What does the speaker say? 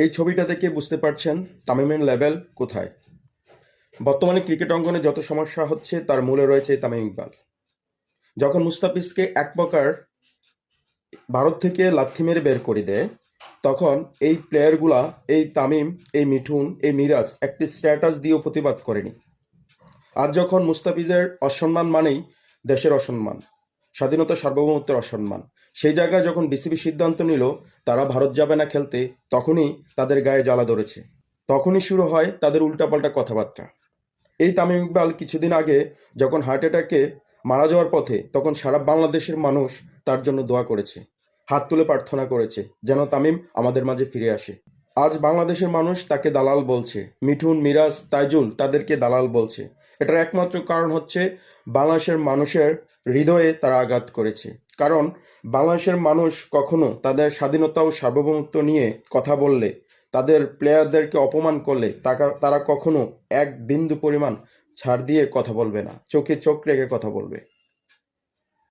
এই ছবিটা দেখে বুঝতে পারছেন তামিমের লেভেল কোথায়। বর্তমানে ক্রিকেট অঙ্গনে যত সমস্যা হচ্ছে তার মূলে রয়েছে তামিম ইকবাল। যখন মুস্তাফিজকে এক প্রকার ভারত থেকে লাথি মেরে বের করে দেয়, তখন এই প্লেয়ারগুলা, এই তামিম, এই মিঠুন, এই মিরাজ একটি স্ট্যাটাস দিয়েও প্রতিবাদ করেনি। আজ যখন মুস্তাফিজের অসম্মান মানেই দেশের অসম্মান, স্বাধীনতা সার্বভৌমত্বের অসম্মান, সেই জায়গায় যখন বিসিবি সিদ্ধান্ত নিল তারা ভারত যাবে না খেলতে, তখনই তাদের গায়ে জ্বালা ধরেছে। তখনই শুরু হয় তাদের উল্টাপাল্টা কথাবার্তা। এই তামিম ইকবাল কিছুদিন আগে যখন হার্ট অ্যাটাকে মারা যাওয়ার পথে, তখন সারা বাংলাদেশের মানুষ তার জন্য দোয়া করেছে, হাত তুলে প্রার্থনা করেছে যেন তামিম আমাদের মাঝে ফিরে আসে। আজ বাংলাদেশের মানুষ তাকে দালাল বলছে, মিঠুন, মিরাজ, তাইজুল তাদেরকে দালাল বলছে। এটার একমাত্র কারণ হচ্ছে বাংলাদেশের মানুষের হৃদয়ে তারা আঘাত করেছে। কারণ বাংলাদেশের মানুষ কখনো তাদের স্বাধীনতা ও সার্বভৌমত্ব নিয়ে কথা বললে, তাদের প্লেয়ারদেরকে অপমান করলে তারা কখনো এক বিন্দু পরিমাণ ছাড় দিয়ে কথা বলবে না, চোখে চোখ রেখে কথা বলবে।